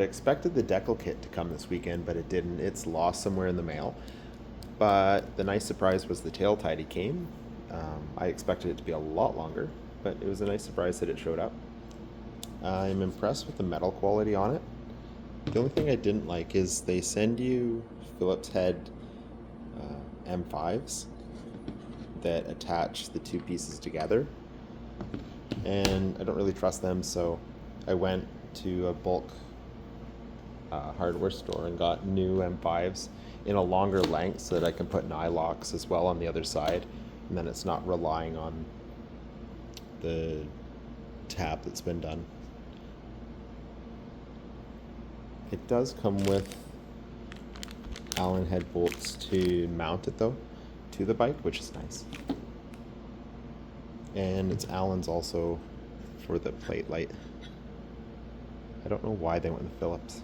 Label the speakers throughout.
Speaker 1: had expected the decal kit to come this weekend, but it didn't. It's lost somewhere in the mail. But the nice surprise was the tail tidy came. I expected it to be a lot longer, but it was a nice surprise that it showed up. I'm impressed with the metal quality on it. The only thing I didn't like is they send you Phillips head M5s that attach the two pieces together, and I don't really trust them, so I went to a bulk hardware store and got new M5s in a longer length so that I can put an eye locks as well on the other side, and then it's not relying on the tab that's been done. It does come with Allen head bolts to mount it though to the bike, which is nice. And it's Allen's also for the plate light. I don't know why they went with Phillips.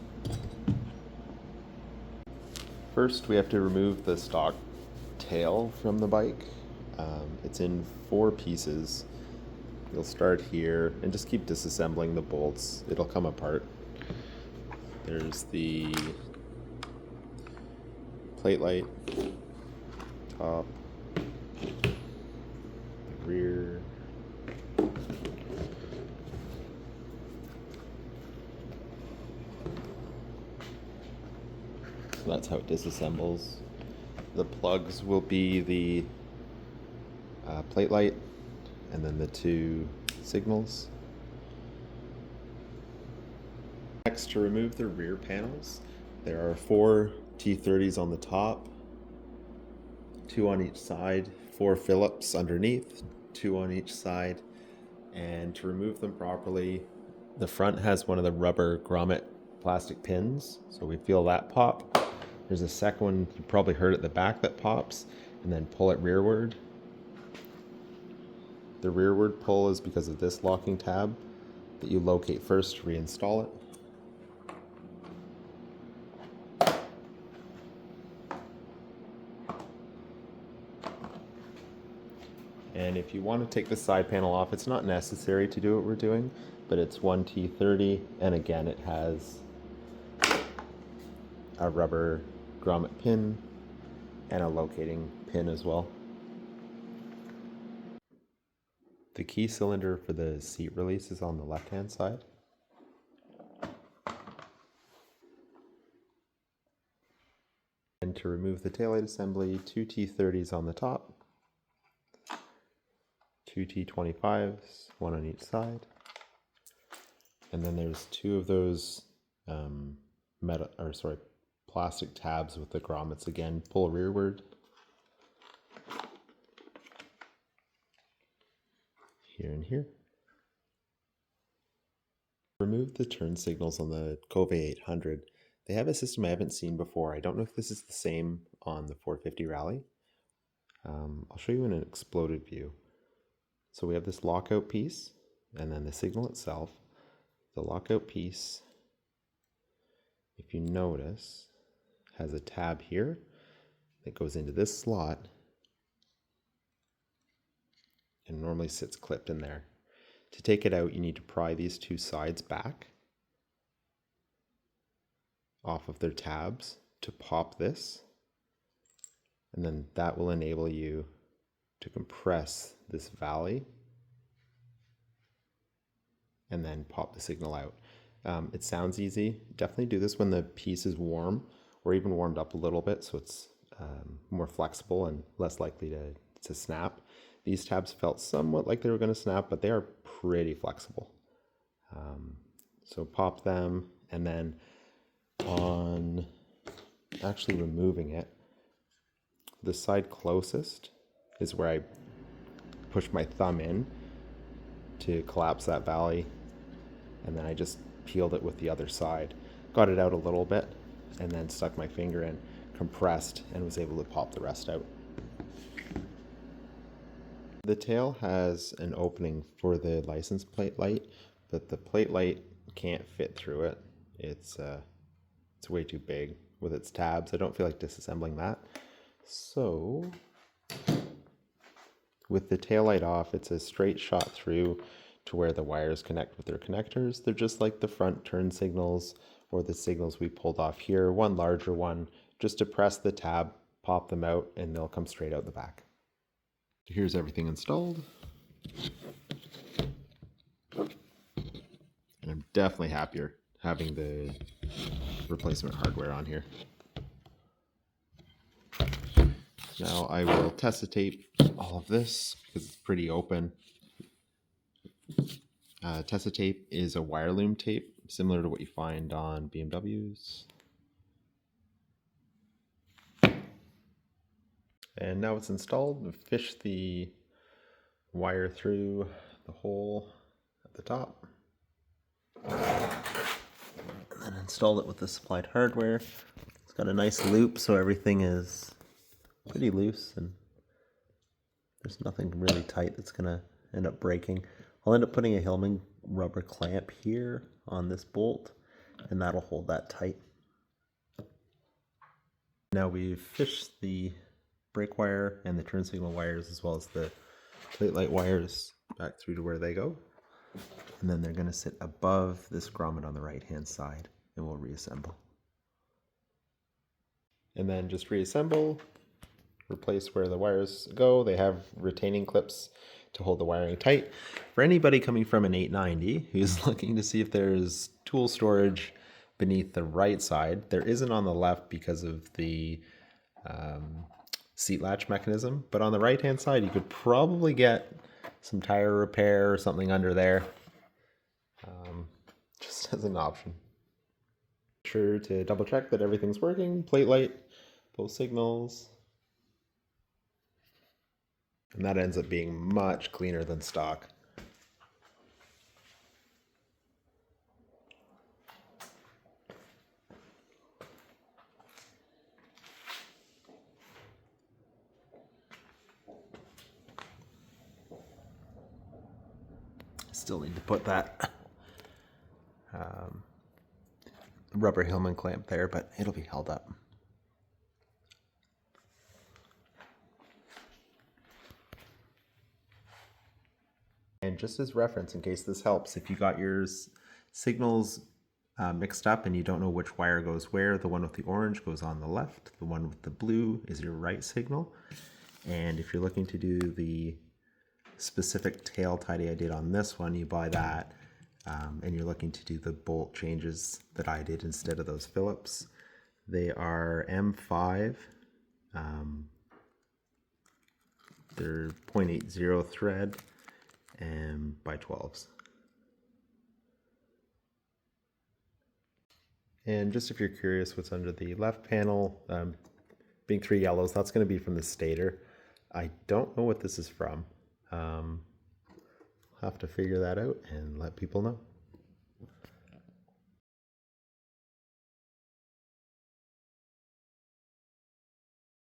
Speaker 1: First, we have to remove the stock tail from the bike. It's in 4 pieces. You'll start here and just keep disassembling the bolts. It'll come apart. There's the plate light, top, the rear, so that's how it disassembles. The plugs will be the plate light and then the 2 signals. Next, to remove the rear panels, there are 4 T30s on the top, 2 on each side, 4 Phillips underneath, 2 on each side. And to remove them properly, the front has one of the rubber grommet plastic pins, so we feel that pop. There's a second one, you probably heard at the back, that pops, and then pull it rearward. The rearward pull is because of this locking tab that you locate first to reinstall it. And if you want to take the side panel off, it's not necessary to do what we're doing, but it's 1 T30, and again it has a rubber grommet pin and a locating pin as well. The key cylinder for the seat release is on the left-hand side. And to remove the taillight assembly, 2 T30s on the top, 2 T25s, 1 on each side, and then there's 2 of those plastic tabs with the grommets. Again, pull rearward. Here and here. Remove the turn signals on the Kove 800. They have a system I haven't seen before. I don't know if this is the same on the 450 Rally. I'll show you in an exploded view. So we have this lockout piece, and then the signal itself. The lockout piece, if you notice, has a tab here that goes into this slot and normally sits clipped in there. To take it out, you need to pry these 2 sides back off of their tabs to pop this, and then that will enable you to compress this valley and then pop the signal out. It sounds easy. Definitely do this when the piece is warm or even warmed up a little bit, so it's more flexible and less likely to snap. These tabs felt somewhat like they were going to snap, but they are pretty flexible. So pop them, and then on actually removing it, the side closest is where I push my thumb in to collapse that valley, and then I just peeled it with the other side, got it out a little bit, and then stuck my finger in, compressed, and was able to pop the rest out. The tail has an opening for the license plate light, but the plate light can't fit through it. It's way too big with its tabs. I don't feel like disassembling that. So with the tail light off, it's a straight shot through to where the wires connect with their connectors. They're just like the front turn signals or the signals we pulled off here, one larger one, just to press the tab, pop them out, and they'll come straight out the back. Here's everything installed. And I'm definitely happier having the replacement hardware on here. Now I will test the tape all of this because it's pretty open. Tessa tape is a wire loom tape, similar to what you find on BMWs. And now it's installed. Fish the wire through the hole at the top. And then install it with the supplied hardware. It's got a nice loop, so everything is pretty loose and there's nothing really tight that's gonna end up breaking. I'll end up putting a Hillman rubber clamp here on this bolt and that'll hold that tight. Now we've fished the brake wire and the turn signal wires as well as the plate light wires back through to where they go. And then they're going to sit above this grommet on the right hand side and we'll reassemble. And then just reassemble, replace where the wires go. They have retaining clips to hold the wiring tight. For anybody coming from an 890 who's looking to see if there's tool storage beneath the right side, there isn't on the left because of the seat latch mechanism, but on the right hand side you could probably get some tire repair or something under there, just as an option. Make sure to double check that everything's working. Plate light, both signals. And that ends up being much cleaner than stock. Still need to put that rubber Hillman clamp there, but it'll be held up. And just as reference, in case this helps, if you got your signals mixed up and you don't know which wire goes where, the one with the orange goes on the left, the one with the blue is your right signal. And if you're looking to do the specific tail tidy I did on this one, you buy that, and you're looking to do the bolt changes that I did instead of those Phillips. They are M5, they're 0.80 thread and by 12s. And just if you're curious what's under the left panel, being 3 yellows, that's going to be from the stator. I don't know what this is from. I'll have to figure that out and let people know.